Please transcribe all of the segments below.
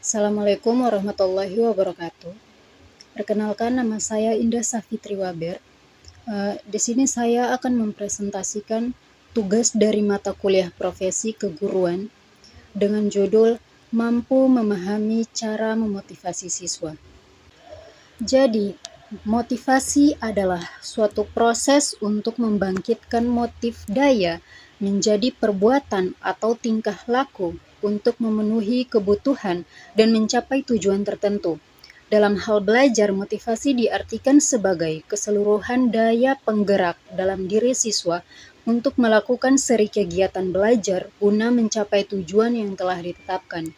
Assalamualaikum warahmatullahi wabarakatuh. Perkenalkan, nama saya Indah Safitri Waber. Di sini saya akan mempresentasikan tugas dari mata kuliah profesi keguruan dengan judul Mampu Memahami Cara Memotivasi Siswa. Jadi, motivasi adalah suatu proses untuk membangkitkan motif daya menjadi perbuatan atau tingkah laku untuk memenuhi kebutuhan dan mencapai tujuan tertentu. Dalam hal belajar, motivasi diartikan sebagai keseluruhan daya penggerak dalam diri siswa untuk melakukan seri kegiatan belajar guna mencapai tujuan yang telah ditetapkan.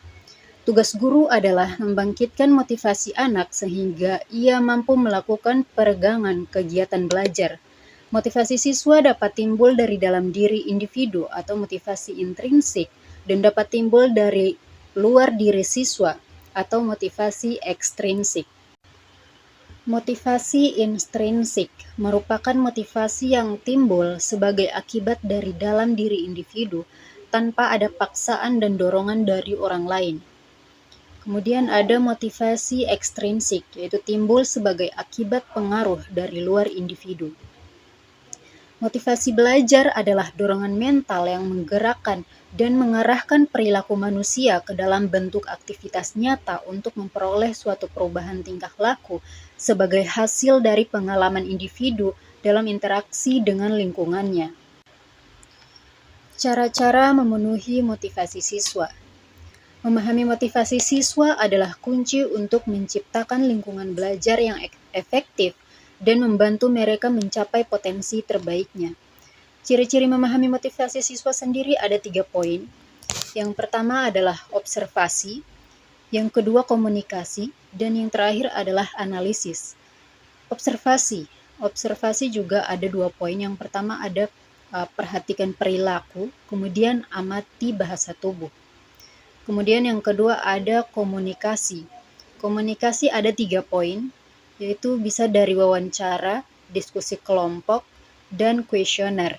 Tugas guru adalah membangkitkan motivasi anak sehingga ia mampu melakukan peregangan kegiatan belajar. Motivasi siswa dapat timbul dari dalam diri individu atau motivasi intrinsik dan dapat timbul dari luar diri siswa atau motivasi ekstrinsik. Motivasi intrinsik merupakan motivasi yang timbul sebagai akibat dari dalam diri individu tanpa ada paksaan dan dorongan dari orang lain. Kemudian ada motivasi ekstrinsik, yaitu timbul sebagai akibat pengaruh dari luar individu. Motivasi belajar adalah dorongan mental yang menggerakkan dan mengarahkan perilaku manusia ke dalam bentuk aktivitas nyata untuk memperoleh suatu perubahan tingkah laku sebagai hasil dari pengalaman individu dalam interaksi dengan lingkungannya. Cara-cara memenuhi motivasi siswa. Memahami motivasi siswa adalah kunci untuk menciptakan lingkungan belajar yang efektif dan membantu mereka mencapai potensi terbaiknya. Ciri-ciri memahami motivasi siswa sendiri ada 3 poin. Yang pertama adalah observasi, yang kedua komunikasi, dan yang terakhir adalah analisis. Observasi juga ada 2 poin. Yang pertama ada perhatikan perilaku, kemudian amati bahasa tubuh. Kemudian yang kedua ada komunikasi. Komunikasi ada 3 poin, yaitu bisa dari wawancara, diskusi kelompok, dan kuesioner.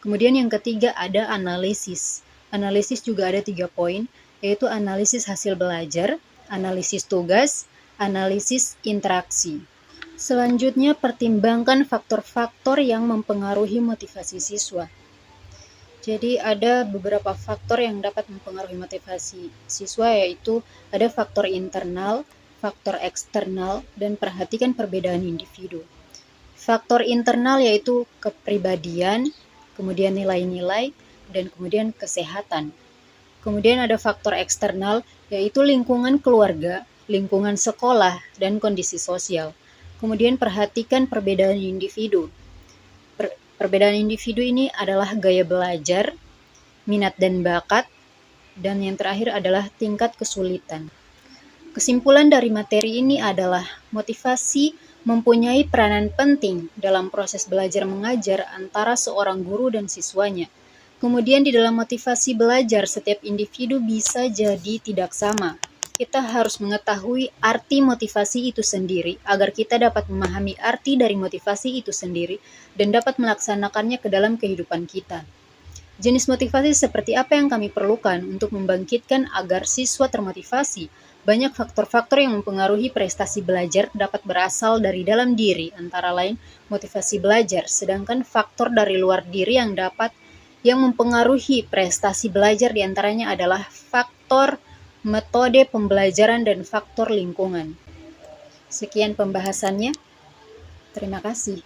Kemudian yang ketiga ada analisis. Analisis juga ada 3 poin, yaitu analisis hasil belajar, analisis tugas, analisis interaksi. Selanjutnya, pertimbangkan faktor-faktor yang mempengaruhi motivasi siswa. Jadi ada beberapa faktor yang dapat mempengaruhi motivasi siswa, yaitu ada faktor internal, faktor eksternal, dan perhatikan perbedaan individu. Faktor internal yaitu kepribadian, kemudian nilai-nilai, dan kemudian kesehatan. Kemudian ada faktor eksternal yaitu lingkungan keluarga, lingkungan sekolah, dan kondisi sosial. Kemudian perhatikan perbedaan individu. Perbedaan individu ini adalah gaya belajar, minat dan bakat, dan yang terakhir adalah tingkat kesulitan. Kesimpulan dari materi ini adalah motivasi mempunyai peranan penting dalam proses belajar mengajar antara seorang guru dan siswanya. Kemudian di dalam motivasi belajar, setiap individu bisa jadi tidak sama. Kita harus mengetahui arti motivasi itu sendiri agar kita dapat memahami arti dari motivasi itu sendiri dan dapat melaksanakannya ke dalam kehidupan kita. Jenis motivasi seperti apa yang kami perlukan untuk membangkitkan agar siswa termotivasi? Banyak faktor-faktor yang mempengaruhi prestasi belajar dapat berasal dari dalam diri, antara lain motivasi belajar, sedangkan faktor dari luar diri yang mempengaruhi prestasi belajar diantaranya adalah faktor metode pembelajaran dan faktor lingkungan. Sekian pembahasannya. Terima kasih.